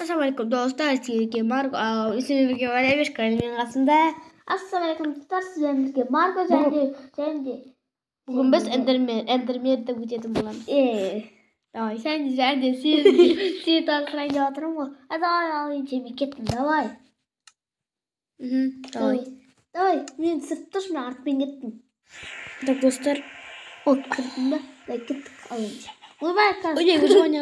Assalamualaikum dostlar, sizlerle Marco isimli var eviş kanalının aslında. Assalamualaikum dostlar, sizlerle Marco Cendi. Bugün biz Endermare'de geçelim bulan. Давай, sen de siz tarafına yatırım mı? Hadi ay cemi kettim davay. Давай, men sırtta şimdi artık ben gittim. Так dostlar. O kırdım da gittik alınca. Ой,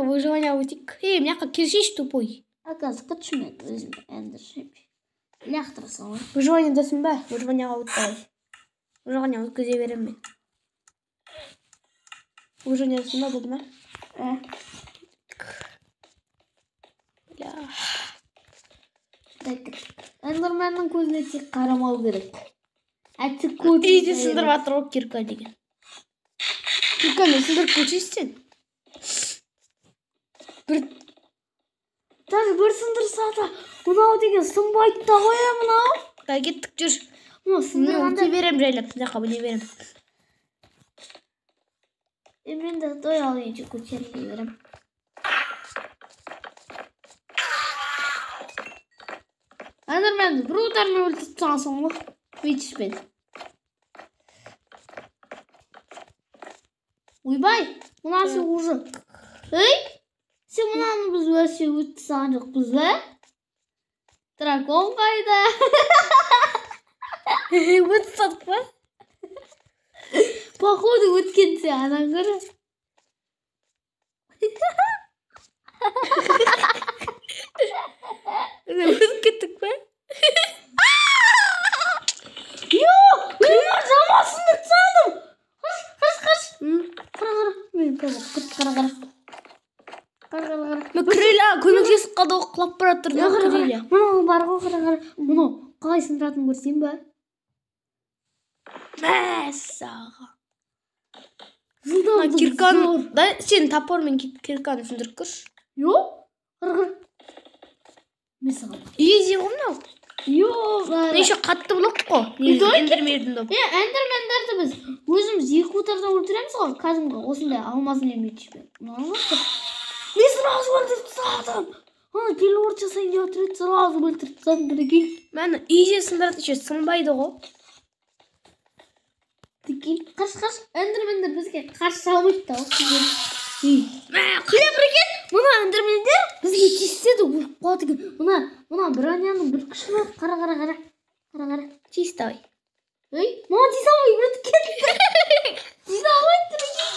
выживание утик. Меня как киршиш тупой. Akaz kaçmıyor bizim Ender şey. Lahtırsa o. Выживание desin be. Выживание утay. Выживание utkıza verim ben. Выживание desin be dedim ha. Ya. Enderman'ın gözüne tek karamalı gerek. Açık koç. İyice sındırvatır o kirka degen. Kirka ne sındırıp koçuysun? Tabii bir sındırsa da bunu degen sınbayıp da koyayım lan. Da gittik dur. Ama sındırmanda. Ne verem reylep. Ne kabul verem. Ben de doyalayıcı koçeri verem. Enderman brudarını öldürdükten sonra hiç ben. Uybay, bu nasıl vurur? Hey? Sen bunu anı biz ve üç sancak biz ve? Dragon kayda. Bu sadık mı? Походу өткенсе анан көрө. Gittik be. Yo, ben zamasını sandım. Kış. Kara. Men kara. Krila көмектесіп қалды ғой құлап бара жатыр. Крила. Мына бар ғой кара. Мына қалай сындыратынын көрсем ба? Мәссаға. Киркан, да сен топормен кирканы сындырып көрші. Yo, кыр. Mesela. Easy ғой мынау. Yo, неше қатты блок қой. Эндермердің доп. Эндермендерді біз өзіміз екі отардан өлтіреміз ғой. Кәдімгі осындай алмазын емейші. Мен сразу өлтіріп тастадым. Ана телепорт жасайын деп отыр еді, сразу өлтіріп тастадым бірден. Мәні easy сындырады еще сынбайды ғой. Қаш. Эндермендер бізге қарсы салмайды да. Құля бірген. Мына эндермендер бізге тиіседі өліп қалады екен. Мына броняның бір күші бар. Қара. Чист давай. Ей, мама тиіс алмай өтіп кетті. Тиіс алмай тұр екен.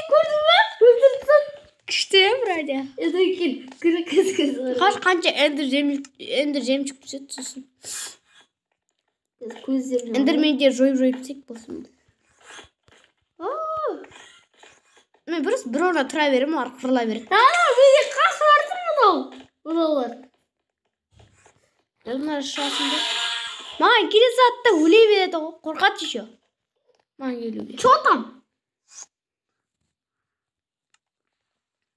Көрдің ба? Өлтіріп тастады. Күшті вроде. Еді кел. Кіз. Қанша эндер жемчуг түседі сосын. Көздерін. Эндермендер жойып тек болсын. Мен бір ona тұра берем, ары қырыла береді. Бізде қасы бардың мынаулар. Мына шашында. Маған келе сатта өле береді ғой. Қорқады еще. Маған келуге. Че там?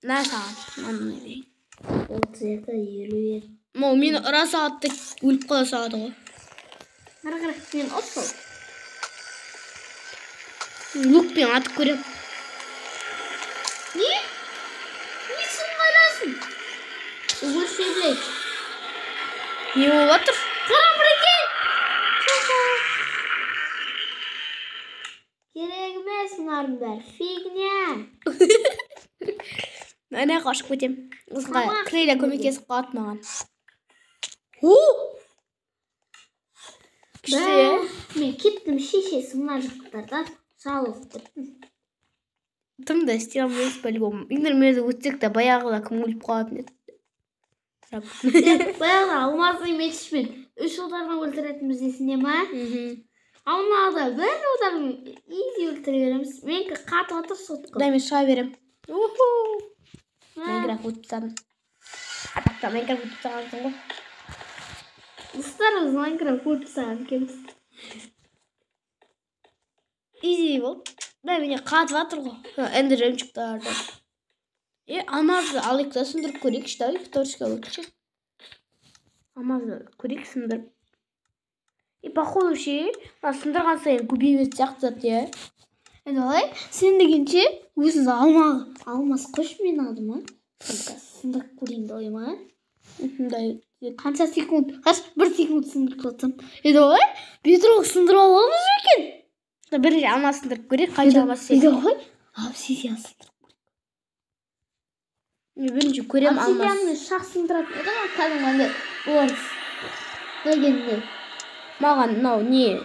На саған. Мына берейін. Ол цвета елу. Мені ұра сағатты өліп қала сағады ғой. Қара. Мен осыл. Лукпен атып көрем. Не? Несін қайрасың? Үгіл сөйлейді. Не болып атыр? Қара бірекей! Керек емес мұнардың бәрі. Фигня. Әне қашып кетем. Осыға Крейля көмектесіп қалады маған. Мен кеттім шешесі мұна жақтардан жалығып кеттім. Тым да істей алмайсыз по-любому. Эндермерді өтсек та баяғыда кім өліп қалатын еді. Баяғыда алмазы емешпен 3 ұлдардан өлтіретіміз есінде ма? Аунада бір ұлдарын изи өлтіре береміз. Менкі қатып атыр сотқы. Дай мен шыға берем. Майнкрафт өтіп тастадым. Атақта Майнкрафт өтіп тастағансың ғой. Достарымыз Майнкрафт өтіп тастаған екенбіз. Изи болды. Да, меня қатып атыр ғой. Эндер жемчугтарды. Алмазды алайық та сындырып көрейікші да. Вторышқа өтші. Алмазды көрейік сындырып. Походу ше, сындырған сайын көбеймес сияқты зат, Давай, сен дегенше өзіңіз алмаз қош мен алдым, а? сындырып көрейін деп ойлаймын. Мындай Қанша секунд? Қаш 1 секунд сындырып жатсам. Еді ғой? Бедрок сындырып аламыз ба екен? бірінші алма сындырып көрейік, қанша алма Еді сендір. ғой? Обсидиан сындырып. Мен бірінші көрем алмас. Обсидианмен шақ сындыратын еді ма? Кәдімгі олар дегенде. Маған мынау не?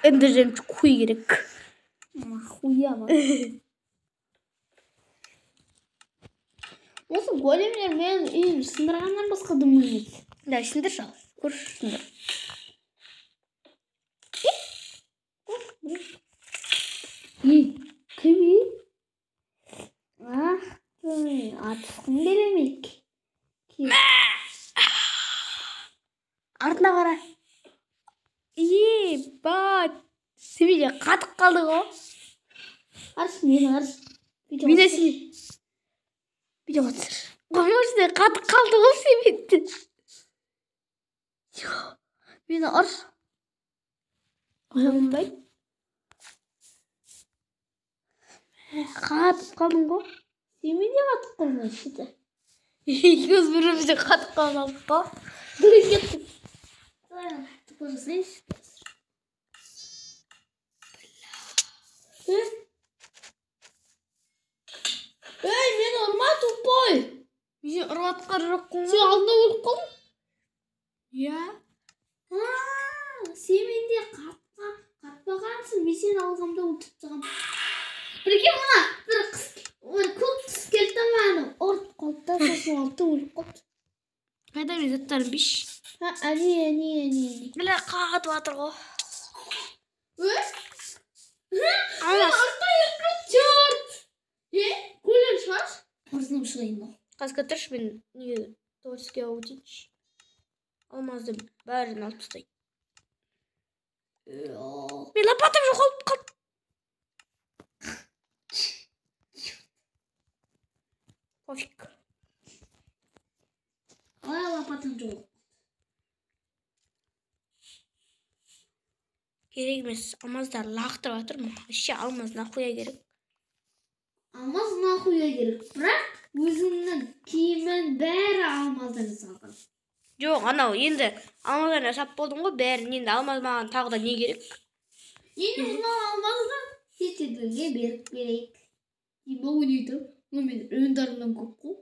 Ender жемчуг қой керек. Хуя ма? Осы големдер мен үйін сындырғаннан басқа дүмілмейді. Да, сендір жал. Көрші сындыр. Кім үй? Атысқым келемейік. Артына қара. Бат. Семейде қатып қалды ғой. Арш, мені арш. Мені сен. Видео отсыр. Қомышты қатып қалды ғой семейде. Мені арш. Қойылмай. Қатып қалдың ғой. Семейде қатып қалмай шыды. Екеуіміз бірімізде қатып қалдық қой. Дүре кеттік. Тупо жасайыншы. Ей, мені ұрма тупой. Мен ұрватқан жоқпын Сен алдында өліп қалдың? Иә. Сен менде қатпағансың. Мен сені алғамда өлтіріп тастағам. Бірге мұна бір көк қыс келді мені ұрып қалды да сосын алды өліп қалды. Қайда мен заттарым биш. Әне. Біле қатып жатыр ғой. Алмас. Черт! Көлем шығаш? Арзынам шығайын ба? Қазір тұршы мен неге торске аудейінші. Алмазды бәрін алып тастайды. Мен лопатым жоғалып қалды. Пофиг. Қалай лопатың жоқ? Керек емес, алмаздар лақтырып жатыр. Вообще алмаз нахуя керек. Алмаз нахуя керек. Бірақ өзіңнің киімін бәрі алмаздан жасалған. Жоқ, анау енді алмаздан жасап болдым ғой, бәрін. Енді алмаз маған тағы да не керек? Енді мынау алмаздан кетеділге беріп берейік. Бұл ойнайды. Бұл мен өндарымнан көп қой.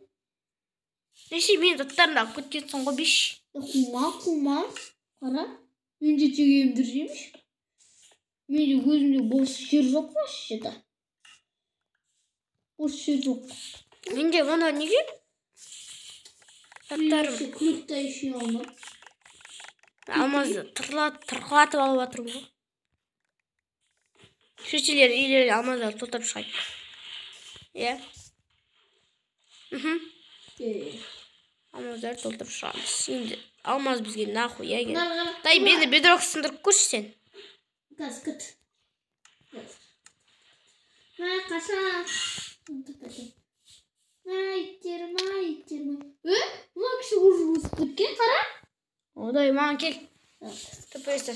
Неше мен заттарымды алып кеткенсің ғой, биш. Қума. Қара. Мен де тегемдір жеміш. Менде өзімде бос жер жоқ қой шыда. Бос жер жоқ. Менде мұна неге? Заттарым. Күлікті еше алмам. Алмазды тырқылатып алып жатырмын ғой. Шешелер үйлері алмаздарды толтырып шығайды. Иә. Алмаздарды толтырып шығамыз. Енді алмаз бізге нахуя керек. Дай мені бедрок сындырып көрші сен. Газ кіт. Қаша. Иттерім. Мұна кіші ұжы өсіп кеткен, қара. Одай, маған кел. Төпіресті.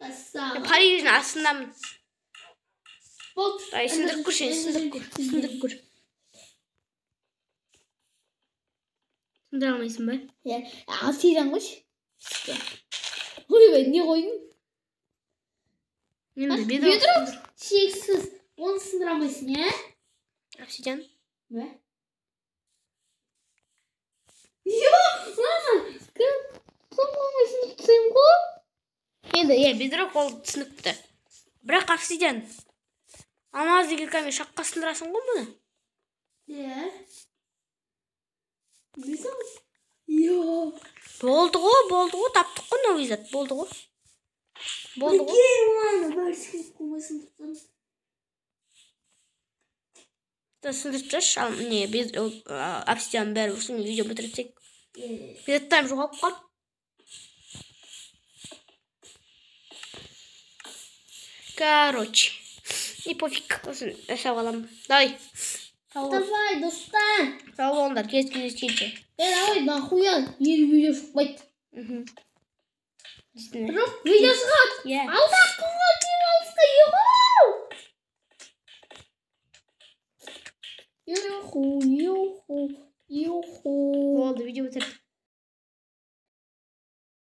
Париждің астындамын. Дай, сындырып көрші, сындырып көр. Сындыра алмайсың ба? Обсидиан қойшы. Ойбай, не қойдың? Енді бедрок шексіз. Оны сындыра алмайсың, е? Обсидиан? Бә? Мама, кім? Соңғылмай сындырып тасайым ғой? Енді, бедрок ол түсінікті. Бірақ обсидиан. Алмаз деген кәме шаққа сындырасың ғой мұны? Білсің? Болды ғой, таптық қой нау изат, болды ғой. Бірге, мама, бәрсіз қомай сындырып сындырып тұршы, обсидиан бәрі ұрсын, видео бітірсек. Беттайым жоғалып қалып. Короче. И пофиг, осын жасап аламын. Давай. Давай, достан. Сау болыңдар, кездескенше. Давай, нахуя, ел видео шықпайды. Жоқ, видео шығады. Алда қыңға дейін алысқа еғау. bitirdik.